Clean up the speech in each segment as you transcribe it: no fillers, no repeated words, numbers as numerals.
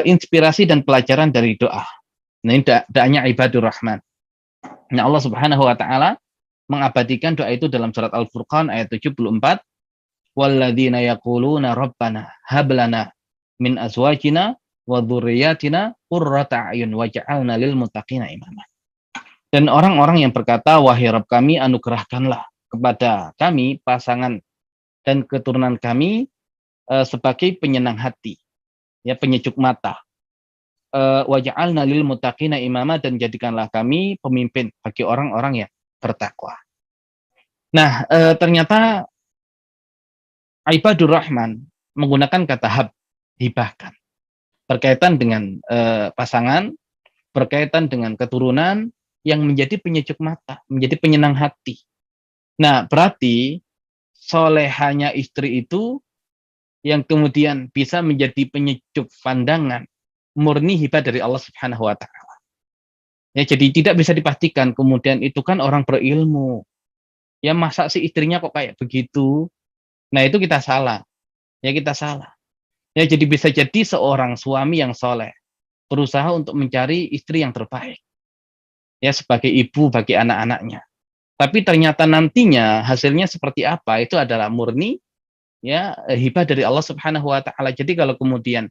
inspirasi dan pelajaran dari doa. Nah, ini doanya ibadur rahman. Nah, Allah Subhanahu wa taala mengabadikan doa itu dalam surat Al-Furqan ayat 74. Walladzina yaquluna rabbana hab lana min azwajina wa dzurriyyatina qurrata a'yun waj'alna lil muttaqina imama. Dan orang-orang yang berkata, wahai Rabb kami, anugerahkanlah kepada kami pasangan dan keturunan kami sebagai penyenang hati, ya, penyejuk mata. Waj'alna lil muttaqina imama, dan jadikanlah kami pemimpin bagi orang-orang yang bertakwa. Nah, ternyata ibadur rahman menggunakan kata hab, hibahkan, berkaitan dengan pasangan, berkaitan dengan keturunan yang menjadi penyejuk mata, menjadi penyenang hati. Nah, berarti solehanya istri itu yang kemudian bisa menjadi penyejuk pandangan, murni hibah dari Allah Subhanahu wa taala. Ya, jadi tidak bisa dipastikan kemudian itu kan orang berilmu. Ya, masa sih istrinya kok kayak begitu? Nah, itu kita salah. Ya, kita salah. Ya, jadi bisa jadi seorang suami yang soleh berusaha untuk mencari istri yang terbaik, ya, sebagai ibu bagi anak-anaknya. Tapi ternyata nantinya hasilnya seperti apa, itu adalah murni, ya, hibah dari Allah Subhanahu wa taala. Jadi kalau kemudian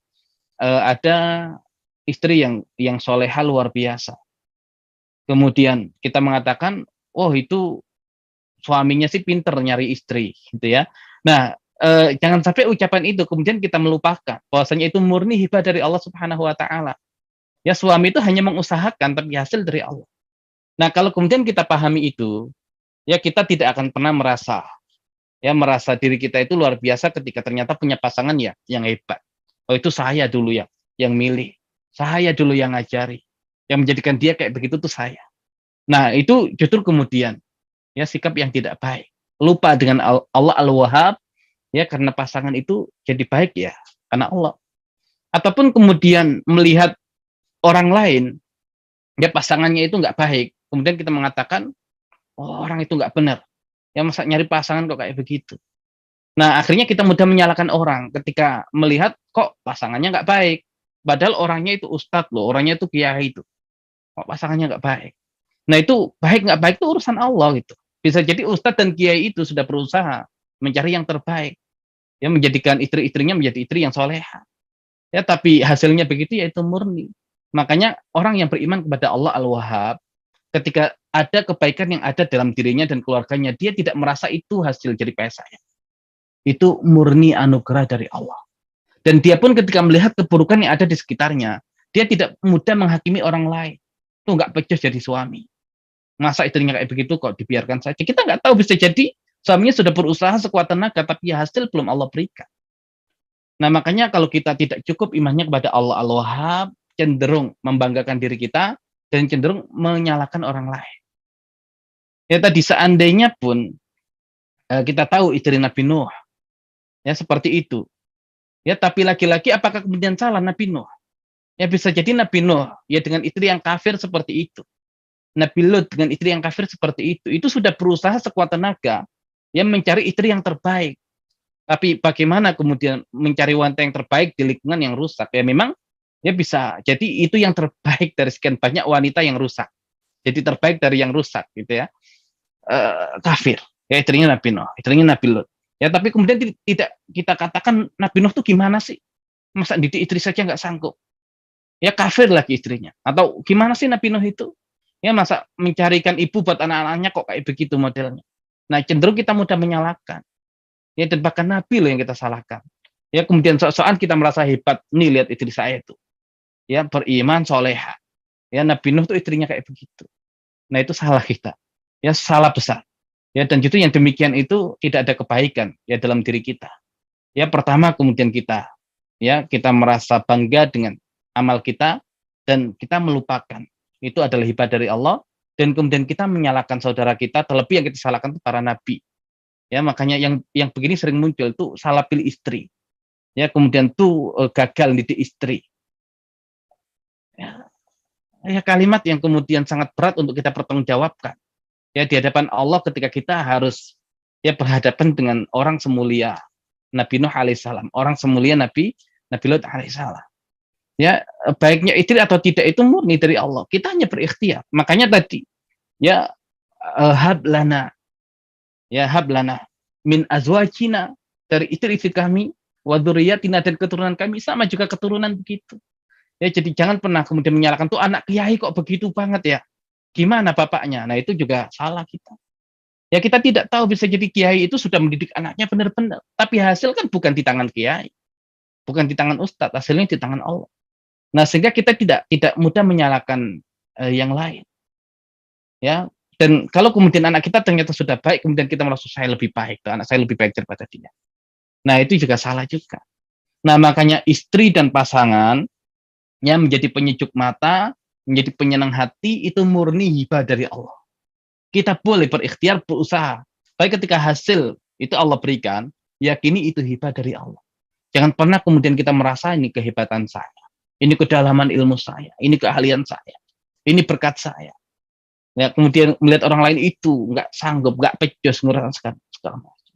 ada istri yang soleha luar biasa, kemudian kita mengatakan, oh itu suaminya sih pinter nyari istri, gitu ya. Nah, jangan sampai ucapan itu kemudian kita melupakan bahwasanya itu murni hibah dari Allah Subhanahu wa taala. Ya, suami itu hanya mengusahakan tapi hasil dari Allah. Nah, kalau kemudian kita pahami itu, ya, kita tidak akan pernah merasa diri kita itu luar biasa ketika ternyata punya pasangan ya yang hebat. Oh, itu saya dulu yang milih. Saya dulu yang ngajari. Yang menjadikan dia kayak begitu tuh saya. Nah, itu justru kemudian, ya, sikap yang tidak baik. Lupa dengan Allah Al-Wahhab, ya, karena pasangan itu jadi baik ya karena Allah. Ataupun kemudian melihat orang lain, ya, pasangannya itu nggak baik, kemudian kita mengatakan, oh, orang itu nggak benar, ya, masa nyari pasangan kok kayak begitu. Nah, akhirnya kita mudah menyalahkan orang ketika melihat kok pasangannya nggak baik, padahal orangnya itu ustadz loh, orangnya itu kiai itu, kok pasangannya nggak baik. Nah, itu baik nggak baik itu urusan Allah gitu. Bisa jadi ustadz dan kiai itu sudah berusaha mencari yang terbaik, ya, menjadikan istri-istrinya menjadi istri yang soleha, ya, tapi hasilnya begitu, yaitu murni. Makanya orang yang beriman kepada Allah Al-Wahhab, ketika ada kebaikan yang ada dalam dirinya dan keluarganya, dia tidak merasa itu hasil jerih payah saya. Itu murni anugerah dari Allah. Dan dia pun ketika melihat keburukan yang ada di sekitarnya, dia tidak mudah menghakimi orang lain. Itu nggak pecus jadi suami. Masa istrinya kayak begitu kok dibiarkan saja. Kita nggak tahu, bisa jadi suaminya sudah berusaha sekuat tenaga, tapi hasil belum Allah berikan. Nah, makanya kalau kita tidak cukup imannya kepada Allah Al-Wahhab, cenderung membanggakan diri kita dan cenderung menyalahkan orang lain. Ya, tadi seandainya pun kita tahu istri Nabi Nuh, ya, seperti itu. Ya, tapi laki-laki apakah kemudian salah Nabi Nuh? Ya, bisa jadi Nabi Nuh ya dengan istri yang kafir seperti itu. Nabi Lut dengan istri yang kafir seperti itu sudah berusaha sekuat tenaga ya mencari istri yang terbaik. Tapi bagaimana kemudian mencari wanita yang terbaik di lingkungan yang rusak? Ya memang ya bisa jadi itu yang terbaik dari sekian banyak wanita yang rusak. Jadi terbaik dari yang rusak gitu ya. Kafir. Ya, istrinya Nabi Nuh, istrinya Nabi Lut. Ya, tapi kemudian tidak kita katakan Nabi Nuh tuh gimana sih? Masa didik istri saja nggak sanggup? Ya, kafir lagi istrinya. Atau gimana sih Nabi Nuh itu? Ya, masa mencarikan ibu buat anak-anaknya kok kayak begitu modelnya. Nah, cenderung kita mudah menyalahkan. Ya, dan bahkan Nabi loh yang kita salahkan. Ya, kemudian sok-sokan kita merasa hebat. Nih, lihat istri saya itu. Ya, beriman, soleha. Ya, Nabi Nuh tuh istrinya kayak begitu. Nah, itu salah kita. Ya, salah besar. Ya, dan justru yang demikian itu tidak ada kebaikan ya dalam diri kita. Ya, pertama kemudian kita merasa bangga dengan amal kita dan kita melupakan itu adalah hibah dari Allah, dan kemudian kita menyalahkan saudara kita, terlebih yang kita salahkan itu para nabi. Ya, makanya yang begini sering muncul tuh salah pilih istri. Ya, kemudian tuh gagal didik istri. Ya, kalimat yang kemudian sangat berat untuk kita pertanggungjawabkan. Ya, di hadapan Allah ketika kita harus ya berhadapan dengan orang semulia Nabi Nuh alaihissalam, orang semulia Nabi Lut alaihissalam. Ya, baiknya istri atau tidak itu murni dari Allah. Kita hanya berikhtiar. Makanya tadi, ya, hablana, ya hablana min azwajina, dari istri-istri kami, wa dzurriyyatina, dan keturunan kami, sama juga keturunan begitu. Ya, jadi jangan pernah kemudian menyalahkan tuh anak kiai kok begitu banget ya. Gimana bapaknya? Nah, itu juga salah kita. Ya, kita tidak tahu, bisa jadi kiai itu sudah mendidik anaknya benar-benar, tapi hasil kan bukan di tangan kiai, bukan di tangan ustadz, hasilnya di tangan Allah. Nah, sehingga kita tidak mudah menyalahkan yang lain, ya. Dan kalau kemudian anak kita ternyata sudah baik, kemudian kita merasa saya lebih baik, anak saya lebih baik daripada dia. Nah, itu juga salah juga. Nah, makanya istri dan pasangan yang menjadi penyejuk mata, menjadi penyenang hati, itu murni hibah dari Allah. Kita boleh berikhtiar, berusaha. Baik ketika hasil itu Allah berikan, yakini itu hibah dari Allah. Jangan pernah kemudian kita merasa ini kehebatan saya, ini kedalaman ilmu saya, ini keahlian saya, ini berkat saya. Ya, kemudian melihat orang lain itu nggak sanggup, nggak pecus nguruskan segala macam.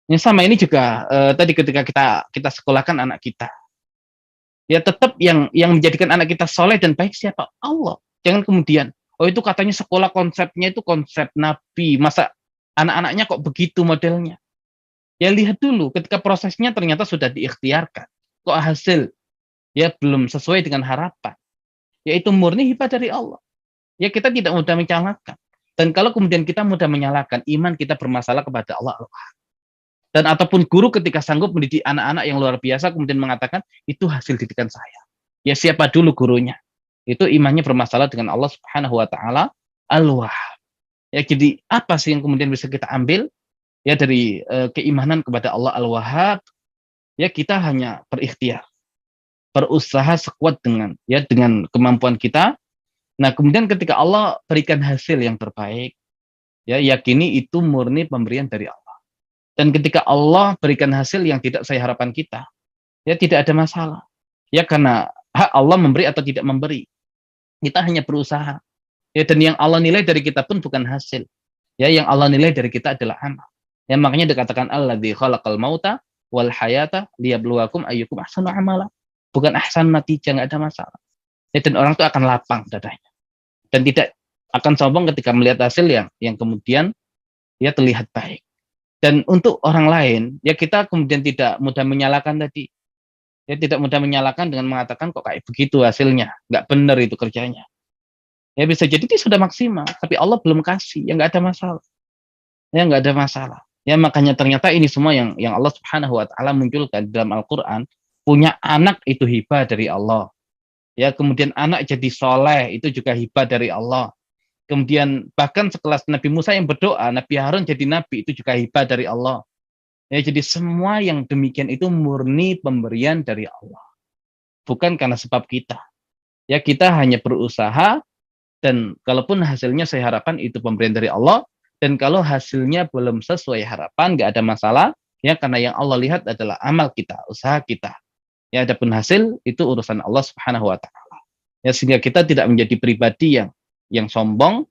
Yang sama ini juga tadi ketika kita sekolahkan anak kita, ya tetap yang menjadikan anak kita soleh dan baik siapa? Allah. Jangan kemudian, oh itu katanya sekolah konsepnya itu konsep Nabi, masa anak-anaknya kok begitu modelnya? Ya lihat dulu, ketika prosesnya ternyata sudah diikhtiarkan, kok hasil ya belum sesuai dengan harapan, yaitu murni hibah dari Allah. Ya kita tidak mudah menyalahkan. Dan kalau kemudian kita mudah menyalahkan, iman kita bermasalah kepada Allah. Dan ataupun guru ketika sanggup mendidik anak-anak yang luar biasa, kemudian mengatakan, itu hasil didikan saya. Ya siapa dulu gurunya? Itu imannya bermasalah dengan Allah Subhanahu wa Ta'ala, Al-Wahhab. Ya, jadi apa sih yang kemudian bisa kita ambil ya dari keimanan kepada Allah Al-Wahhab? Ya kita hanya berikhtiar, berusaha sekuat dengan kemampuan kita. Nah, kemudian ketika Allah berikan hasil yang terbaik, ya yakini itu murni pemberian dari Allah. Dan ketika Allah berikan hasil yang tidak saya harapkan kita, ya tidak ada masalah. Ya karena hak Allah memberi atau tidak memberi. Kita hanya berusaha. Ya, dan yang Allah nilai dari kita pun bukan hasil. Ya, yang Allah nilai dari kita adalah amal. Ya, makanya dikatakan alladzi khalaqal mauta wal hayata liyabluwakum ayyukum ahsanu amala. Bukan ahsan natijah, nggak ada masalah. Ya, dan orang itu akan lapang dadanya. Dan tidak akan sombong ketika melihat hasil yang kemudian ya terlihat baik. Dan untuk orang lain, ya kita kemudian tidak mudah menyalahkan tadi. Ya tidak mudah menyalahkan dengan mengatakan kok kayak begitu hasilnya, nggak benar itu kerjanya. Ya bisa jadi dia sudah maksimal, tapi Allah belum kasih, ya nggak ada masalah. Ya nggak ada masalah. Ya makanya ternyata ini semua yang Allah Subhanahu wa Ta'ala munculkan dalam Al-Quran, punya anak itu hibah dari Allah. Ya kemudian anak jadi soleh itu juga hibah dari Allah. Kemudian bahkan sekelas Nabi Musa yang berdoa, Nabi Harun jadi nabi, itu juga hibah dari Allah. Ya, jadi semua yang demikian itu murni pemberian dari Allah. Bukan karena sebab kita. Ya kita hanya berusaha, dan kalaupun hasilnya saya harapkan itu pemberian dari Allah, dan kalau hasilnya belum sesuai harapan, nggak ada masalah, ya karena yang Allah lihat adalah amal kita, usaha kita. Ya adapun hasil itu urusan Allah Subhanahu wa Ta'ala. Ya sehingga kita tidak menjadi pribadi yang sombong,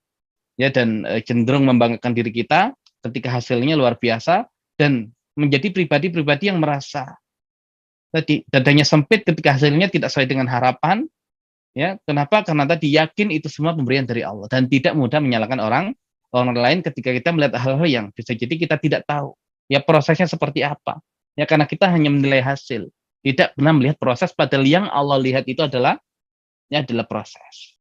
ya dan cenderung membanggakan diri kita ketika hasilnya luar biasa, dan menjadi pribadi-pribadi yang merasa tadi dadanya sempit ketika hasilnya tidak sesuai dengan harapan. Ya kenapa? Karena tadi yakin itu semua pemberian dari Allah, dan tidak mudah menyalahkan orang lain ketika kita melihat hal-hal yang bisa jadi kita tidak tahu ya prosesnya seperti apa, ya karena kita hanya menilai hasil, tidak pernah melihat proses, padahal yang Allah lihat itu adalah proses.